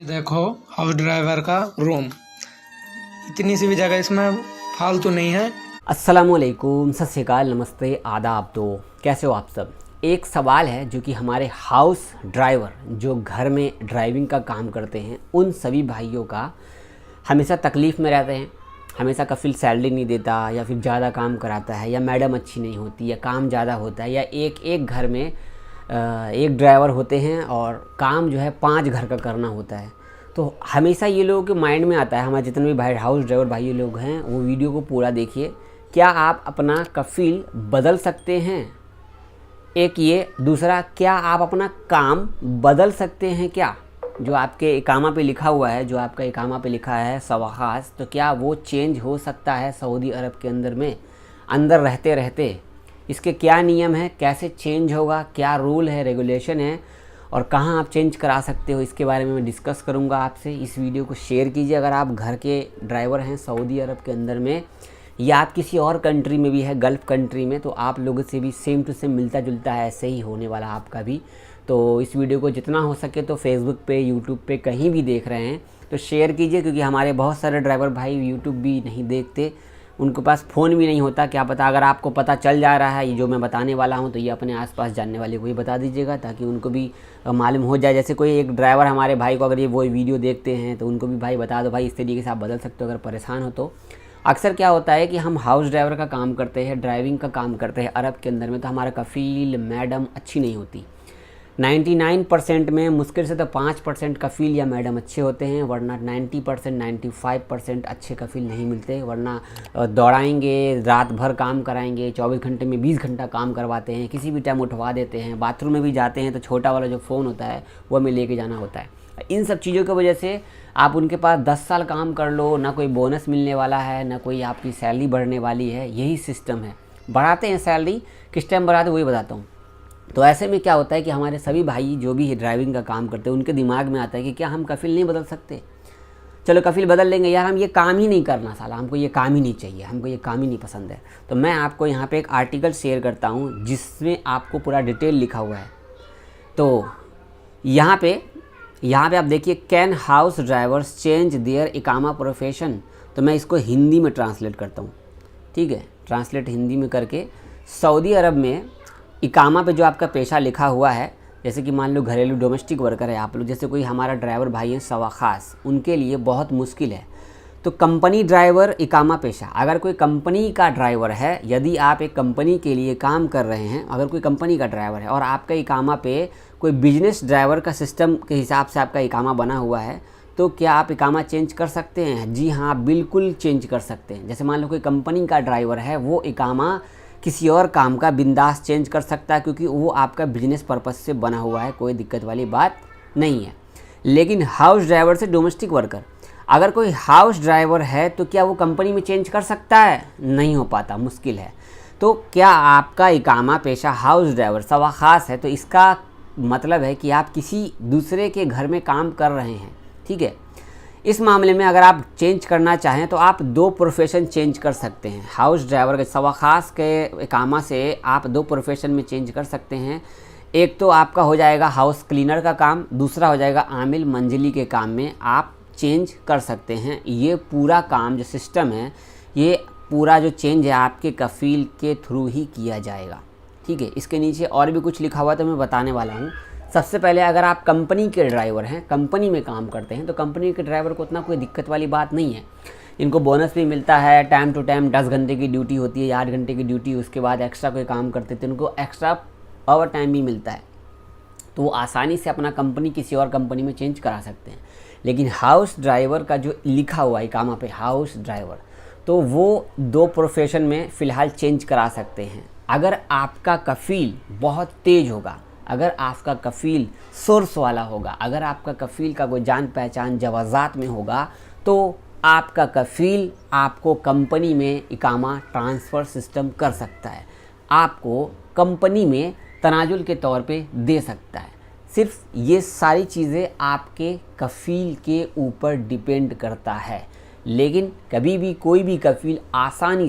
देखो house driver का room, इतनी सी भी जगह इसमें फालतू नहीं है। अस्सलामुअलैकुम, सत श्री अकाल, नमस्ते, आदाब। तो कैसे हो आप सब। एक सवाल है जो कि हमारे हाउस ड्राइवर जो घर में ड्राइविंग का काम करते हैं उन सभी भाइयों का हमेशा तकलीफ़ में रहते हैं। हमेशा कफिल सैलरी नहीं देता, या फिर ज़्यादा काम कराता है, या मैडम अच्छी नहीं होती, या काम ज़्यादा होता है, या एक घर में एक ड्राइवर होते हैं और काम जो है 5 घर का करना होता है। तो हमेशा ये लोगों के माइंड में आता है, हमारे जितने भी भाई हाउस ड्राइवर भाई लोग हैं वो वीडियो को पूरा देखिए। क्या आप अपना कफील बदल सकते हैं? एक ये, दूसरा क्या आप अपना काम बदल सकते हैं? क्या जो आपके इकामा पे लिखा हुआ है, जो आपका इकामा पे लिखा है सवाखास, तो क्या वो चेंज हो सकता है सऊदी अरब के अंदर में अंदर रहते रहते? इसके क्या नियम है, कैसे चेंज होगा, क्या रूल है, रेगुलेशन है, और कहाँ आप चेंज करा सकते हो, इसके बारे में मैं डिस्कस करूँगा आपसे। इस वीडियो को शेयर कीजिए अगर आप घर के ड्राइवर हैं सऊदी अरब के अंदर में, या आप किसी और कंट्री में भी है, गल्फ़ कंट्री में, तो आप लोगों से भी सेम टू सेम मिलता जुलता है, ऐसे ही होने वाला आपका भी। तो इस वीडियो को जितना हो सके तो फेसबुक पे, यूट्यूब पे कहीं भी देख रहे हैं तो शेयर कीजिए, क्योंकि हमारे बहुत सारे ड्राइवर भाई यूट्यूब भी नहीं देखते, उनके पास फ़ोन भी नहीं होता। क्या पता अगर आपको पता चल जा रहा है ये जो मैं बताने वाला हूँ, तो ये अपने आसपास जानने वाले को ही बता दीजिएगा, ताकि उनको भी मालूम हो जाए। जैसे कोई एक ड्राइवर हमारे भाई को अगर ये वो वीडियो देखते हैं तो उनको भी भाई बता दो, भाई इस तरीके से आप बदल सकते हो अगर परेशान हो तो। अक्सर क्या होता है कि हम हाउस ड्राइवर का काम करते हैं, ड्राइविंग का काम करते हैं अरब के अंदर में, तो हमारा कफ़ील मैडम अच्छी नहीं होती। 99% में मुश्किल से तो 5% कफ़ील या मैडम अच्छे होते हैं, वरना 90% 95% अच्छे कफ़ील नहीं मिलते। वरना दौड़ाएंगे, रात भर काम कराएंगे, 24 घंटे में 20 घंटा काम करवाते हैं, किसी भी टाइम उठवा देते हैं। बाथरूम में भी जाते हैं तो छोटा वाला जो फ़ोन होता है वो हमें लेके जाना होता है। इन सब चीज़ों की वजह से आप उनके पास 10 साल काम कर लो, ना कोई बोनस मिलने वाला है, ना कोई आपकी सैलरी बढ़ने वाली है। यही सिस्टम है, बढ़ाते हैं सैलरी, किस टाइम बढ़ाते वही बताता हूँ। तो ऐसे में क्या होता है कि हमारे सभी भाई जो भी ड्राइविंग का काम करते हैं उनके दिमाग में आता है कि क्या हम कफ़ील नहीं बदल सकते? चलो कफ़ील बदल लेंगे, यार हम ये काम ही नहीं करना साला, हमको ये काम ही नहीं चाहिए, हमको ये काम ही नहीं पसंद है। तो मैं आपको यहाँ पे एक आर्टिकल शेयर करता हूँ जिसमें आपको पूरा डिटेल लिखा हुआ है। तो यहाँ पे आप देखिए, can house drivers change their इकामा प्रोफेशन। तो मैं इसको हिंदी में ट्रांसलेट करता हूँ, ठीक है। ट्रांसलेट हिंदी में करके, सऊदी अरब में इकामा पे जो आपका पेशा लिखा हुआ है, जैसे कि मान लो घरेलू डोमेस्टिक वर्कर है आप लोग, जैसे कोई हमारा ड्राइवर भाई है सवाखास, उनके लिए बहुत मुश्किल है। तो कंपनी ड्राइवर इकामा पेशा, अगर कोई कंपनी का ड्राइवर है, यदि आप एक कंपनी के लिए काम कर रहे हैं, अगर कोई कंपनी का ड्राइवर है और आपका इकामा पे कोई बिजनेस ड्राइवर का सिस्टम के हिसाब से आपका इकामा बना हुआ है, तो क्या आप इकामा चेंज कर सकते हैं? जी हाँ, बिल्कुल चेंज कर सकते हैं। जैसे मान लो कोई कंपनी का ड्राइवर है, वो इकामा किसी और काम का बिंदास चेंज कर सकता है, क्योंकि वो आपका बिजनेस पर्पस से बना हुआ है, कोई दिक्कत वाली बात नहीं है। लेकिन हाउस ड्राइवर से डोमेस्टिक वर्कर, अगर कोई हाउस ड्राइवर है तो क्या वो कंपनी में चेंज कर सकता है? नहीं हो पाता, मुश्किल है। तो क्या आपका इकामा पेशा हाउस ड्राइवर सवाखास है, तो इसका मतलब है कि आप किसी दूसरे के घर में काम कर रहे हैं, ठीक है। इस मामले में अगर आप चेंज करना चाहें तो आप 2 प्रोफेशन चेंज कर सकते हैं। हाउस ड्राइवर के सवाखास के इकामा से आप 2 प्रोफेशन में चेंज कर सकते हैं। एक तो आपका हो जाएगा हाउस क्लीनर का काम, दूसरा हो जाएगा आमिल मंजिली के काम में आप चेंज कर सकते हैं। ये पूरा काम जो सिस्टम है, ये पूरा जो चेंज है आपके कफ़ील के थ्रू ही किया जाएगा, ठीक है। इसके नीचे और भी कुछ लिखा हुआ तो मैं बताने वाला हूँ। सबसे पहले अगर आप कंपनी के ड्राइवर हैं, कंपनी में काम करते हैं, तो कंपनी के ड्राइवर को उतना कोई दिक्कत वाली बात नहीं है। इनको बोनस भी मिलता है, टाइम टू टाइम 10 घंटे की ड्यूटी होती है या 8 घंटे की ड्यूटी, उसके बाद एक्स्ट्रा कोई काम करते थे उनको एक्स्ट्रा ओवर टाइम भी मिलता है। तो वो आसानी से अपना कंपनी किसी और कंपनी में चेंज करा सकते हैं। लेकिन हाउस ड्राइवर का जो लिखा हुआ है इकामा पे हाउस ड्राइवर, तो वो 2 प्रोफेशन में फ़िलहाल चेंज करा सकते हैं। अगर आपका कफ़ील बहुत तेज़ होगा, अगर आपका कफ़ील सोर्स वाला होगा, अगर आपका कफ़ील का कोई जान पहचान जवाज़ात में होगा, तो आपका कफ़ील आपको कंपनी में इकामा ट्रांसफ़र सिस्टम कर सकता है, आपको कंपनी में तनाजुल के तौर पे दे सकता है। सिर्फ ये सारी चीज़ें आपके कफ़ील के ऊपर डिपेंड करता है लेकिन कभी भी कोई भी कफ़ील आसानी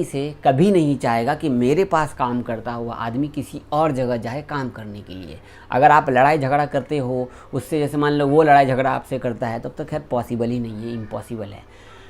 से कभी नहीं चाहेगा कि मेरे पास काम करता हुआ आदमी किसी और जगह जाए काम करने के लिए। अगर आप लड़ाई झगड़ा करते हो उससे, जैसे मान लो वो लड़ाई झगड़ा आपसे करता है, तब तो खैर पॉसिबल ही नहीं है, इम्पॉसिबल है।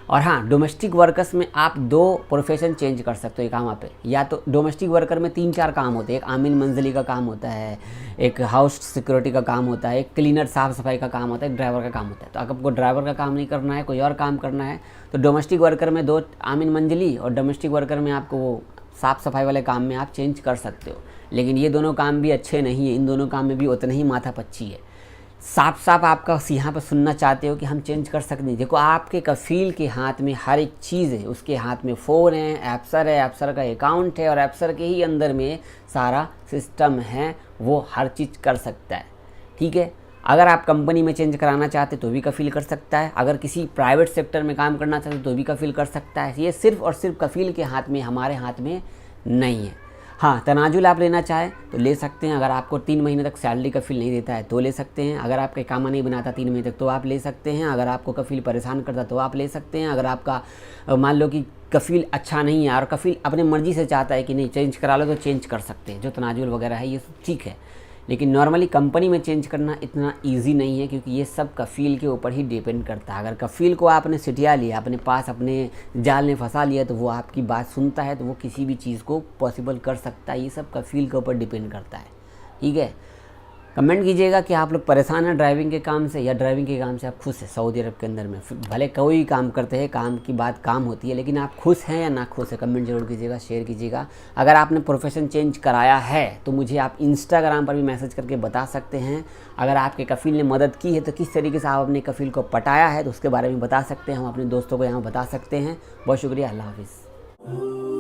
और हाँ, डोमेस्टिक वर्कर्स में आप 2 प्रोफेशन चेंज कर सकते हो एक वहाँ पे। या तो डोमेस्टिक वर्कर में 3-4 काम होते हैं, एक आमिल मंजली का काम होता है, एक हाउस सिक्योरिटी का काम होता है, एक क्लीनर साफ़ सफाई का काम होता है, एक ड्राइवर का काम होता है। तो अगर आपको ड्राइवर का काम नहीं करना है, कोई और काम करना है, तो डोमेस्टिक वर्कर में 2 आमिल मंजली और डोमेस्टिक वर्कर में आपको वो साफ़ सफाई वाले काम में आप चेंज कर सकते हो। लेकिन ये दोनों काम भी अच्छे नहीं है, इन दोनों काम में भी उतना ही माथापच्ची है। साफ आपका यहाँ पर सुनना चाहते हो कि हम चेंज कर सकते हैं। देखो, आपके कफ़ील के हाथ में हर एक चीज़ है, उसके हाथ में फ़ोन है, एप्सर है, एप्सर का अकाउंट है और एप्सर के ही अंदर में सारा सिस्टम है, वो हर चीज़ कर सकता है। ठीक है, अगर आप कंपनी में चेंज कराना चाहते तो भी कफ़ील कर सकता है, अगर किसी प्राइवेट सेक्टर में काम करना चाहते तो भी कफ़ील कर सकता है। ये सिर्फ़ और सिर्फ कफ़ील के हाथ में, हमारे हाथ में नहीं है। हाँ, तनाजुल आप लेना चाहें तो ले सकते हैं। अगर आपको 3 महीने तक सैलरी कफ़ील नहीं देता है तो ले सकते हैं। अगर आपका कामा नहीं बनाता 3 महीने तक तो आप ले सकते हैं। अगर आपको कफ़ील परेशान करता तो आप ले सकते हैं। अगर आपका मान लो कि कफ़ील अच्छा नहीं है और कफ़ील अपने मर्ज़ी से चाहता है कि नहीं चेंज करा लो, तो चेंज कर सकते हैं। जो तनाजुल वगैरह है ये ठीक है, लेकिन नॉर्मली कंपनी में चेंज करना इतना इजी नहीं है, क्योंकि ये सब कफ़ील के ऊपर ही डिपेंड करता है। अगर कफ़ील को आपने सिटिया लिया, अपने पास अपने जाल में फंसा लिया, तो वो आपकी बात सुनता है तो वो किसी भी चीज़ को पॉसिबल कर सकता है। ये सब कफ़ील के ऊपर डिपेंड करता है। ठीक है, कमेंट कीजिएगा कि आप लोग परेशान हैं ड्राइविंग के काम से, या ड्राइविंग के काम से आप खुश हैं। सऊदी अरब के अंदर में भले कोई काम करते हैं, काम की बात काम होती है, लेकिन आप खुश हैं या ना खुश हैं, कमेंट जरूर कीजिएगा, शेयर कीजिएगा। अगर आपने प्रोफेशन चेंज कराया है तो मुझे आप इंस्टाग्राम पर भी मैसेज करके बता सकते हैं। अगर आपके कफ़ील ने मदद की है तो किस तरीके से आप अपने कफ़ील को पटाया है तो उसके बारे में बता सकते हैं, हम अपने दोस्तों को यहाँ बता सकते हैं। बहुत शुक्रिया, अल्लाह हाफिज़।